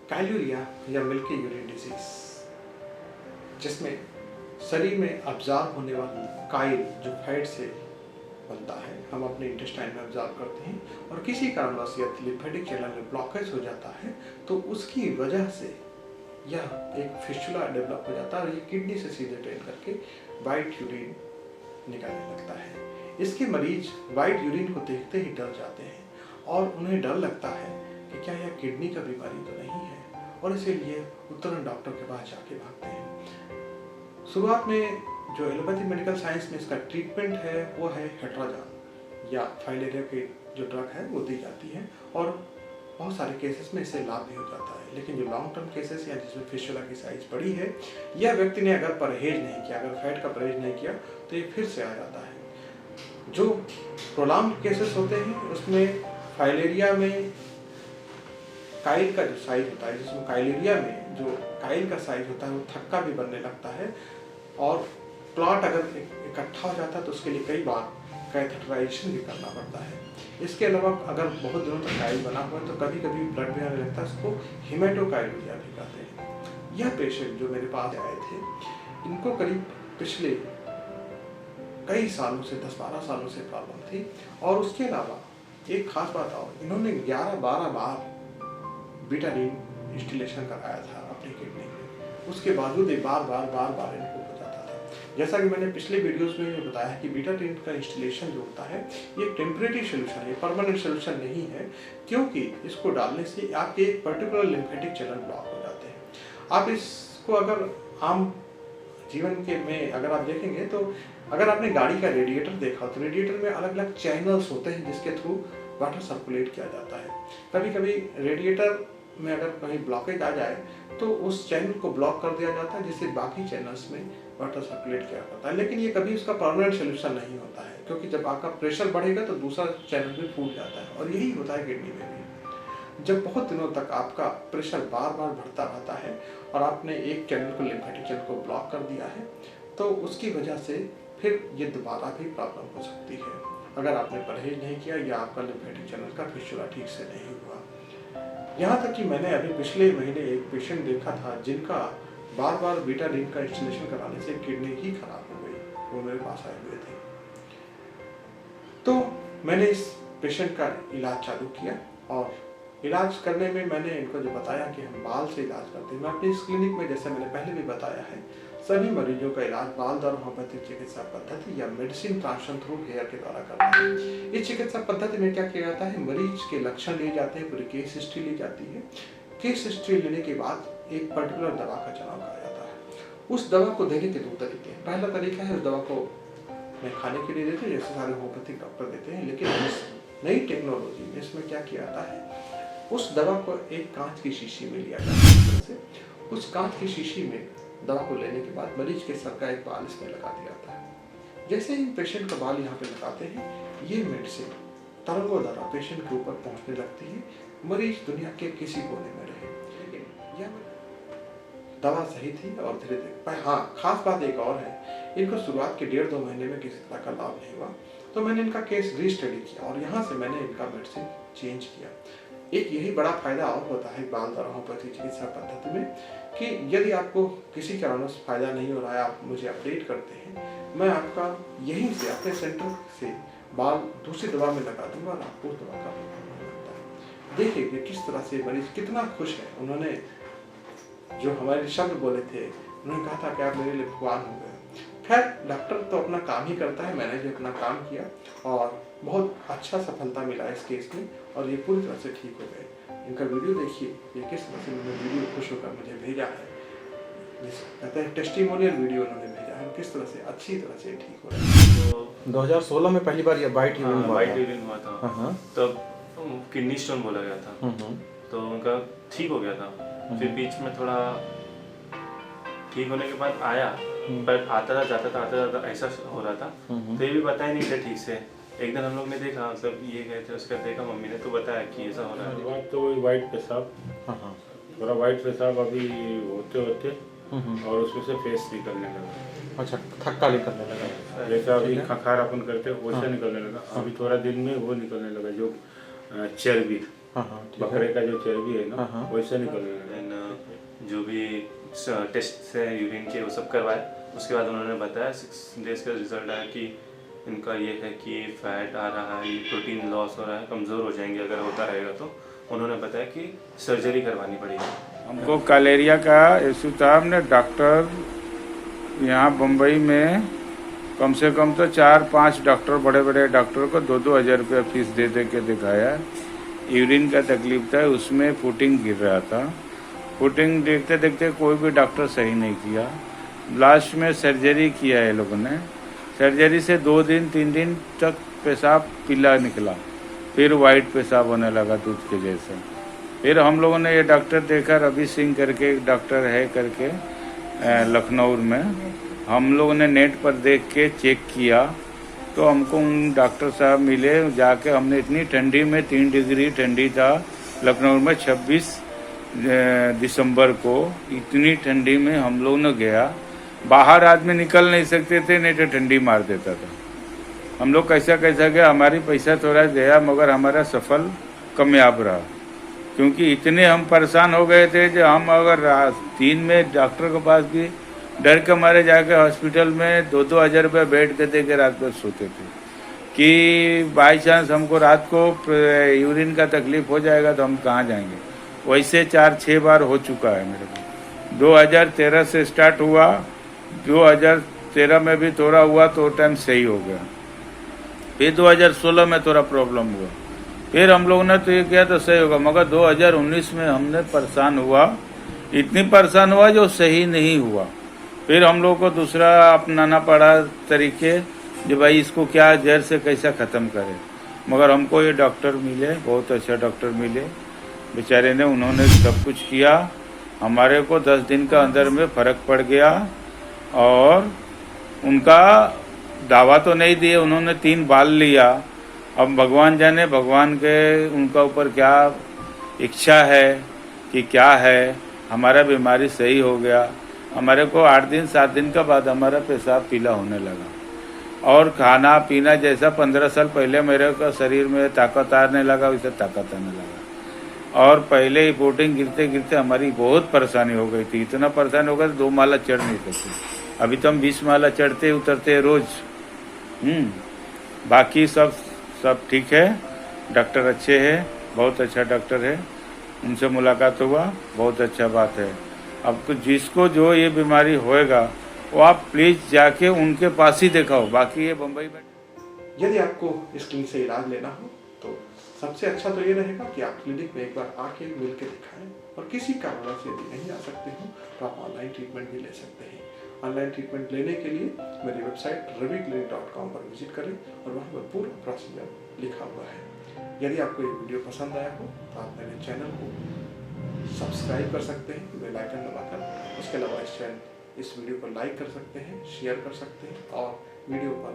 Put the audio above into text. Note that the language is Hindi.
काइलूरिया या मिल्की यूरिन डिजीज, जिसमें शरीर में अब्जॉर्ब होने वाली काइल जो फैट से बनता है, हम अपने इंटेस्टाइन में अब्जॉर्ब करते हैं और किसी कारणवश यदि लिम्फेटिक चैनल में ब्लॉकेज हो जाता है तो उसकी वजह से यह एक फिस्टुला डेवलप हो जाता है और ये किडनी से सीधे ड्रेन करके वाइट यूरिन निकलने लगता है। इसके मरीज वाइट यूरिन को देखते ही डर जाते हैं और उन्हें डर लगता है कि क्या यह किडनी का बीमारी तो नहीं है, और इसीलिए वो तुरंत डॉक्टर के पास जाके भागते हैं। शुरुआत में जो एलोपैथी मेडिकल साइंस में इसका ट्रीटमेंट है वो है हेट्राजॉन या फाइलेरिया की जो ड्रग है वो दी जाती है और बहुत सारे केसेस में इससे लाभ भी हो जाता है। लेकिन जो लॉन्ग टर्म केसेस या जिसमें फिस्टुला की साइज बड़ी है, यह व्यक्ति ने अगर परहेज नहीं किया, अगर फैट का परहेज नहीं किया तो ये फिर से आ जाता है। जो प्रोलॉन्ग केसेस होते हैं उसमें फाइलेरिया में काइल का जो साइज होता है, जिसमें काइलेरिया में जो काइल का साइज होता है वो थक्का भी बनने लगता है और क्लॉट अगर इकट्ठा हो जाता है तो उसके लिए कई बार कैथेटराइजेशन भी करना पड़ता है। इसके अलावा अगर बहुत दिनों तक काइल बना हुआ है तो कभी कभी ब्लड भी आने लगता है, उसको हेमेटोकाइलूरिया भी कहते हैं। यह पेशेंट जो मेरे पास आए थे, इनको करीब पिछले कई सालों से 10-12 सालों से प्रॉब्लम थी और उसके अलावा एक खास बात और, इन्होंने 11-12 बार बीटाडीन इंस्टॉलेशन कराया था अपनी किडनी में, उसके बावजूद बार बार इनको हो जाता था। जैसा कि मैंने पिछले वीडियोस में बताया कि बीटाडीन का इंस्टॉलेशन जो होता है ये टेम्परेरी सोल्यूशन है, परमानेंट सोल्यूशन नहीं है, क्योंकि इसको डालने से आपके एक पर्टिकुलर लिम्फेटिक चैनल ब्लॉक हो जाते हैं। आप इसको अगर आम जीवन के में अगर आप देखेंगे तो अगर आपने गाड़ी का रेडिएटर देखा तो रेडिएटर में अलग अलग चैनल्स होते हैं जिसके थ्रू वाटर सर्कुलेट किया जाता है। कभी कभी रेडिएटर में अगर कहीं ब्लॉकेज आ जाए तो उस चैनल को ब्लॉक कर दिया जाता है जिससे बाकी चैनल्स में वाटर सर्कुलेट किया जाता है। लेकिन ये कभी उसका परमानेंट सोल्यूशन नहीं होता है, क्योंकि जब आपका प्रेशर बढ़ेगा तो दूसरा चैनल भी फूट जाता है और यही होता है किडनी में भी। जब बहुत दिनों तक आपका प्रेशर बार बार बढ़ता रहता है और आपने एक चैनल को, लिम्फेटिक चैनल को ब्लॉक कर दिया है, तो उसकी वजह से फिर ये दोबारा भी प्रॉब्लम हो सकती है अगर आपने परहेज नहीं किया या आपका लिम्फेटिक चैनल का फिस्टुला ठीक से नहीं हुआ। यहाँ तक कि मैंने अभी पिछले महीने एक पेशेंट देखा था जिनका बार बार बीटाडीन का इंस्टॉलेशन कराने से किडनी ही खराब हो गई, वो मेरे पास आए हुए थे। तो मैंने इस पेशेंट का इलाज चालू किया और इलाज करने में मैंने इनको जो बताया कि हम बाल से इलाज करते हैं। मैं अपनी इस क्लिनिक में, जैसे मैंने पहले भी बताया है, सभी मरीजों का इलाज बाल द्वारा होम्योपैथिक चिकित्सा पद्धति या मेडिसिन ट्रांसफर थ्रू हेयर के द्वारा करते हैं। इस चिकित्सा पद्धति में क्या किया जाता है, मरीज के लक्षण लिए जाते हैं, पूरी केस हिस्ट्री ली जाती है। केस हिस्ट्री लेने के बाद एक पर्टिकुलर दवा का चुनाव किया जाता है। उस दवा को देने के 2 तरीके हैं। पहला तरीका है उस दवा को मैं खाने के लिए देते हैं, जैसे सारे होम्योपैथिक डॉक्टर देते हैं, लेकिन इस नई टेक्नोलॉजी में इसमें क्या किया जाता है, उस दवा को एक कांच की शीशी में लिया जाता है। उस कांच की शीशी में दवा को लेने के बाद मरीज के सर का एक बाल इसमें लगा दिया जाता है। जैसे ही पेशेंट का बाल यहाँ पे लगाते हैं, ये मेडिसिन तरंगों द्वारा पेशेंट के ऊपर पहुँचने लगती है, मरीज दुनिया के किसी कोने में रहे। लेकिन यह दवा सही थी और धीरे धीरे, हाँ खास बात एक और है, इनको शुरुआत के 1.5-2 महीने में किसी तरह का लाभ नहीं हुआ, तो मैंने इनका केस रीस्टडी किया और यहाँ से मैंने इनका मेडिसिन चेंज किया। एक यही बड़ा फायदा और होता है बाल द्वारा होम्योपैथी चिकित्सा पद्धति में कि यदि आपको किसी कारणवश फायदा नहीं हो रहा है, आप मुझे अपडेट करते हैं, मैं आपका यहीं से अपने सेंटर से बाल दूसरी दवा में लगा दूंगा और आपको उस दवा का प्रभाव लगता है। देखिए कि किस तरह से मरीज कितना खुश है। उन्होंने जो हमारे शब्द बोले थे, उन्होंने कहा था कि आप मेरे लिए भगवान हो गए। खैर, डॉक्टर तो अपना काम ही करता है, मैंने भी अपना काम किया और बहुत अच्छा सफलता मिला इस केस में और ये पूरी तरह से ठीक हो गए। इनका वीडियो देखिए, ये किस तरह से उन्होंने वीडियो खुश होकर मुझे भेजा है, कहते हैं टेस्टिमोनियल वीडियो उन्होंने भेजा है, किस तरह से अच्छी तरह से ठीक हो रहा है। तो 2016 में पहली बार ये वाइट यूरिन हुआ था, तब किडनी स्टोन बोला गया था, तो उनका ठीक हो गया था। फिर बीच में थोड़ा ठीक होने के बाद आया, पर आता था जाता ऐसा हो रहा था, तो ये भी बताया नहीं था ठीक से। एक दिन हम लोग ने देखा, मतलब ये गए थे, उसका देखा मम्मी ने, तो बताया कि ऐसा हो रहा है। बात तो वही वाइट पेशाब, थोड़ा वाइट पेशाब अभी होते होते और उसमें से फेस निकलने लगा। अच्छा, थक्का निकलने लगा, जैसा अभी खखार अपन करते वैसे निकलने लगा। अभी थोड़ा दिन में वो निकलने लगा जो चर्बी हाँ, ठीक है। बकरे का जो चर्बी है ना हाँ। वैसे निकलने लगा। देन जो भी टेस्ट से यूरिन के वो सब करवाए, उसके बाद उन्होंने बताया 6 डेज का रिजल्ट आया कि इनका ये है कि फैट आ रहा है, ये प्रोटीन लॉस हो रहा है, कमज़ोर हो जाएंगे अगर होता रहेगा तो। उन्होंने बताया कि सर्जरी करवानी पड़ेगी। हमको कलेरिया का इशू था। हमने डॉक्टर यहाँ बम्बई में कम से कम तो 4-5 डॉक्टर, बड़े बड़े डॉक्टर को 2-2 हज़ार रुपया फीस दे के दिखाया। यूरिन का तकलीफ था, उसमें फुटिंग गिर रहा था। फुटिंग देखते देखते कोई भी डॉक्टर सही नहीं किया। लास्ट में सर्जरी किया है लोगों ने। सर्जरी से 2 दिन 3 दिन तक पेशाब पीला निकला, फिर वाइट पेशाब होने लगा दूध के जैसा। फिर हम लोगों ने ये डॉक्टर देखा, रवि सिंह करके एक डॉक्टर है करके लखनऊ में। हम लोगों ने नेट पर देख के चेक किया तो हमको उन डॉक्टर साहब मिले। जाके हमने इतनी ठंडी में, 3 डिग्री ठंडी था लखनऊ में 26 दिसंबर को, इतनी ठंडी में हम लोग ने गया। बाहर आदमी निकल नहीं सकते थे, नहीं तो ठंडी मार देता था। हम लोग कैसा गया, हमारी पैसा थोड़ा गया मगर हमारा सफल कामयाब रहा, क्योंकि इतने हम परेशान हो गए थे जो हम अगर रात 3 में डॉक्टर के पास भी डर के मारे जाके हॉस्पिटल में 2-2 हज़ार रुपये बेड के दे के रात भर सोते थे कि बाई चांस हमको रात को यूरिन का तकलीफ हो जाएगा तो हम कहाँ जाएंगे। वैसे 4-6 बार हो चुका है मेरे को। 2013 से स्टार्ट हुआ, 2013 में भी थोड़ा हुआ तो टाइम सही हो गया। फिर 2016 में थोड़ा प्रॉब्लम हुआ, फिर हम लोगों ने तो ये किया तो सही होगा, मगर 2019 में हमने परेशान हुआ, इतनी परेशान हुआ जो सही नहीं हुआ। फिर हम लोग को दूसरा अपनाना पड़ा तरीके, जो भाई इसको क्या जड़ से कैसा ख़त्म करें। मगर हमको ये डॉक्टर मिले, बहुत अच्छा डॉक्टर मिले बेचारे ने, उन्होंने सब कुछ किया। हमारे को 10 दिन का अंदर में फ़र्क पड़ गया और उनका दावा तो नहीं दिए, उन्होंने 3 बाल लिया। अब भगवान जाने, भगवान के उनका ऊपर क्या इच्छा है कि क्या है। हमारा बीमारी सही हो गया। हमारे को 8 दिन 7 दिन का बाद हमारा पेशाब पीला होने लगा और खाना पीना जैसा 15 साल पहले मेरे को शरीर में ताकत आने लगा वैसे ताकत आने लगा। और पहले ही बोटिंग गिरते गिरते हमारी बहुत परेशानी हो गई थी, इतना परेशान हो गया 2 माला चढ़ नहीं सकते। अभी तो हम 20 माला चढ़ते उतरते रोज। बाकी सब ठीक है, डॉक्टर अच्छे हैं, बहुत अच्छा डॉक्टर है, उनसे मुलाकात हुआ, बहुत अच्छा बात है। अब तो जिसको जो ये बीमारी होएगा वो आप प्लीज़ जाके उनके पास ही दिखाओ, बाकी ये बम्बई में। यदि आपको इस क्लिनिक से इलाज लेना हो तो सबसे अच्छा तो ये रहेगा कि आप क्लिनिक में एक बार आके मिल के दिखाएं, और किसी कारणवश यदि नहीं आ सकते हो तो आप ऑनलाइन ट्रीटमेंट भी ले सकते हैं। ऑनलाइन ट्रीटमेंट लेने के लिए मेरी वेबसाइट raviclinic.com पर विजिट करें और वहाँ पर पूरा प्रोसीजर लिखा हुआ है। यदि आपको ये वीडियो पसंद आया हो तो आप मेरे चैनल को सब्सक्राइब कर सकते हैं बेल आइकन दबाकर। उसके अलावा इस वीडियो को लाइक कर सकते हैं, शेयर कर सकते हैं और वीडियो पर